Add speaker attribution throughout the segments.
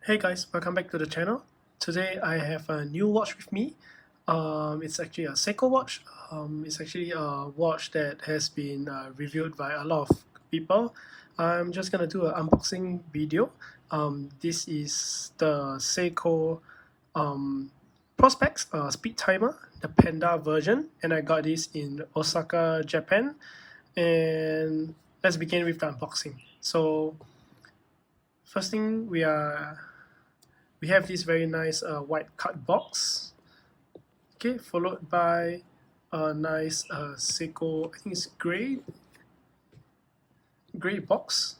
Speaker 1: Hey guys, welcome back to the channel. Today I have a new watch with me. It's actually a Seiko watch. It's actually a watch that has been reviewed by a lot of people. I'm just gonna do an unboxing video. This is the Seiko Prospex Speedtimer, the Panda version, and I got this in Osaka, Japan. And let's begin with the unboxing. So first thing we have this very nice white card box, okay, followed by a nice Seiko, I think it's gray box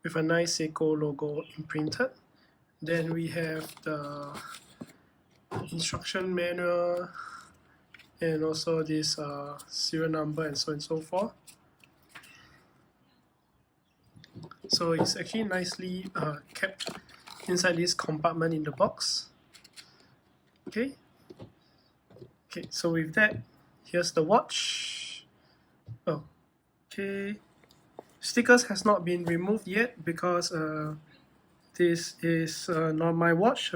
Speaker 1: with a nice Seiko logo imprinted. Then we have the instruction manual and also this serial number and so on and so forth. So it's actually nicely kept inside this compartment in the box. Okay, so with that, here's the watch. Okay, stickers has not been removed yet because this is not my watch.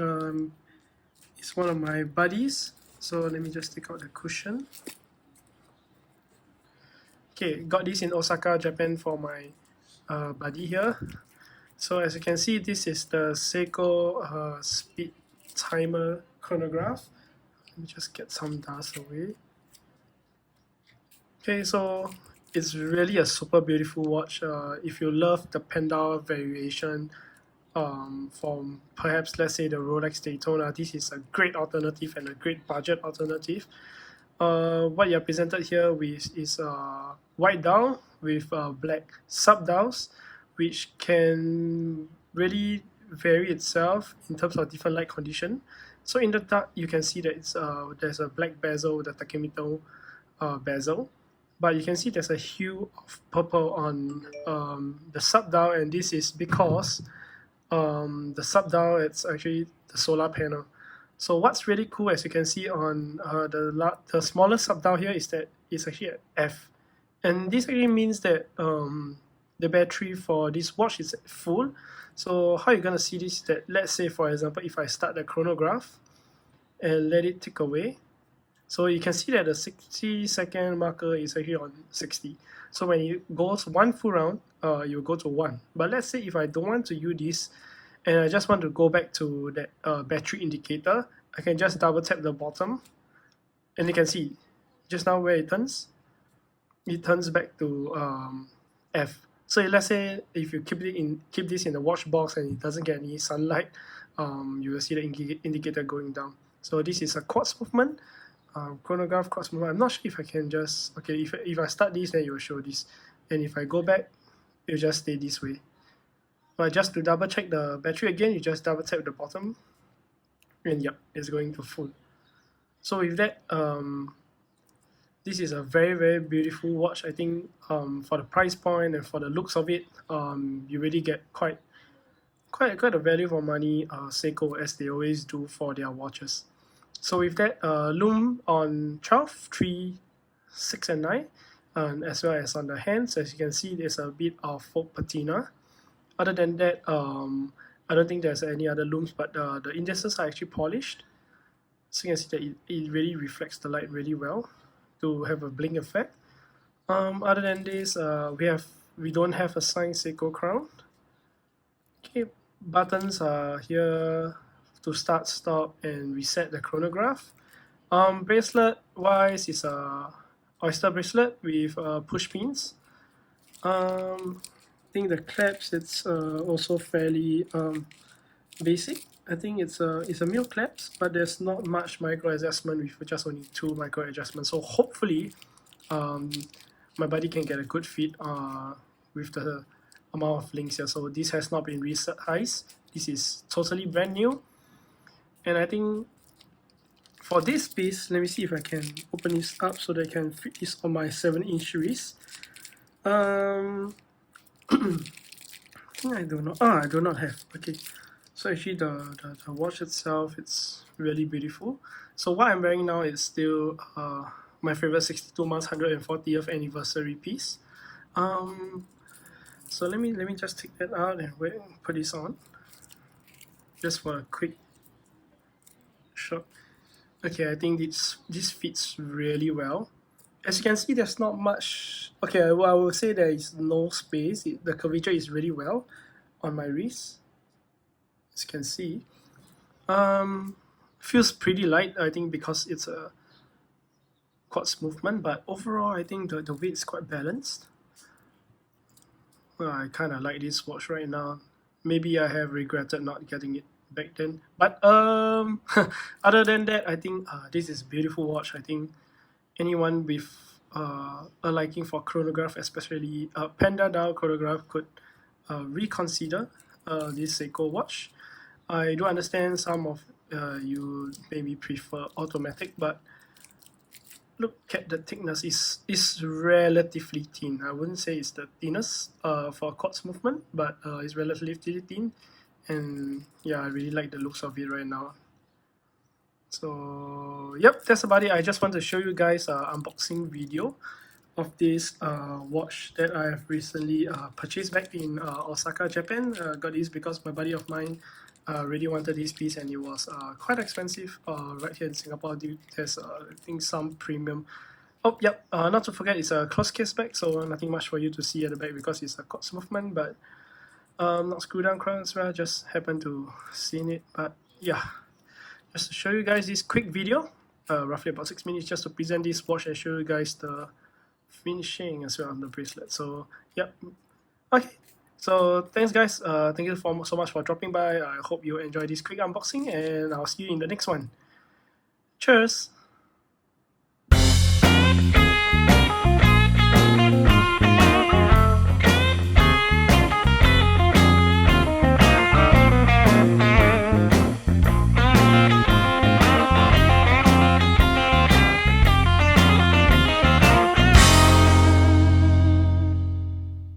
Speaker 1: It's one of my buddies. So let me just take out the cushion. Okay, got this in Osaka, Japan for my buddy here. So as you can see, this is the Seiko Speedtimer chronograph. Let me just get some dust away. Okay, so it's really a super beautiful watch. If you love the Panda variation from perhaps, let's say, the Rolex Daytona, this is a great alternative and a great budget alternative. What you're presented here with is white dial with black sub dials, which can really vary itself in terms of different light condition. So in the dark, you can see that it's there's a black bezel, the takemeter bezel, but you can see there's a hue of purple on the sub dial, and this is because the sub dial, it's actually the solar panel. So what's really cool, as you can see on the smaller sub dial here, is that it's actually an F, and this actually means that the battery for this watch is full. So how you're gonna see this is that, let's say for example, if I start the chronograph and let it tick away, so you can see that the 60-second marker is actually on 60. So when it goes one full round, you go to 1. But let's say if I don't want to use this and I just want to go back to that battery indicator, I can just double tap the bottom, and you can see just now where it turns back to F. So let's say if you keep this in the watch box and it doesn't get any sunlight, you will see the indicator going down. So this is a quartz movement, chronograph quartz movement. I'm not sure if I can just, okay, if I start this, then it will show this, and if I go back, it will just stay this way. But just to double check the battery again, you just double tap the bottom, and yep, it's going to full. So with that, this is a very, very beautiful watch. I think for the price point and for the looks of it, you really get quite a value for money, Seiko, as they always do for their watches. So with that, lume on 12, 3, 6 and 9, as well as on the hands. As you can see, there's a bit of faux patina. Other than that, I don't think there's any other looms, but the indices are actually polished. So you can see that it really reflects the light really well to have a bling effect. Other than this, we don't have a signed Seiko crown. Okay, buttons are here to start, stop, and reset the chronograph. Bracelet wise is a oyster bracelet with push pins. I think the claps, it's also fairly basic. I think it's a mil claps, but there's not much micro adjustment with just only 2 micro adjustments. So hopefully, my buddy can get a good fit with the amount of links here. So this has not been resized. This is totally brand new, and I think for this piece, let me see if I can open this up so that I can fit this on my 7-inch wrist. I think I do not. I do not have. Okay. So actually the watch itself, it's really beautiful. So what I'm wearing now is still my favorite 62 months 140th anniversary piece. So let me just take that out and put this on. just for a quick shot. Okay, I think this fits really well. As you can see, there's not much. Okay, well, I will say there is no space. The curvature is really well on my wrist, as you can see. Feels pretty light, I think, because it's a quartz movement, but overall I think the weight is quite balanced. Well, I kind of like this watch right now. Maybe I have regretted not getting it back then, but other than that, I think this is a beautiful watch. I think anyone with a liking for chronograph, especially Panda dial chronograph, could reconsider this Seiko watch. I do understand some of you maybe prefer automatic, but look at the thickness. Is relatively thin. I wouldn't say it's the thinnest for quartz movement, but it's relatively thin, and yeah, I really like the looks of it right now. So yep, that's about it. I just want to show you guys an unboxing video of this watch that I have recently purchased back in Osaka, Japan. Got this because my buddy of mine really wanted this piece, and it was quite expensive right here in Singapore. There's I think some premium. Oh yep, not to forget it's a closed case bag, so nothing much for you to see at the back because it's a quartz movement, but not screw down crown as well, just happened to see it. But yeah, just to show you guys this quick video, roughly about 6 minutes, just to present this watch and show you guys the finishing as well on the bracelet. So yep, okay, so thanks guys, thank you so much for dropping by. I hope you enjoy this quick unboxing, and I'll see you in the next one. Cheers.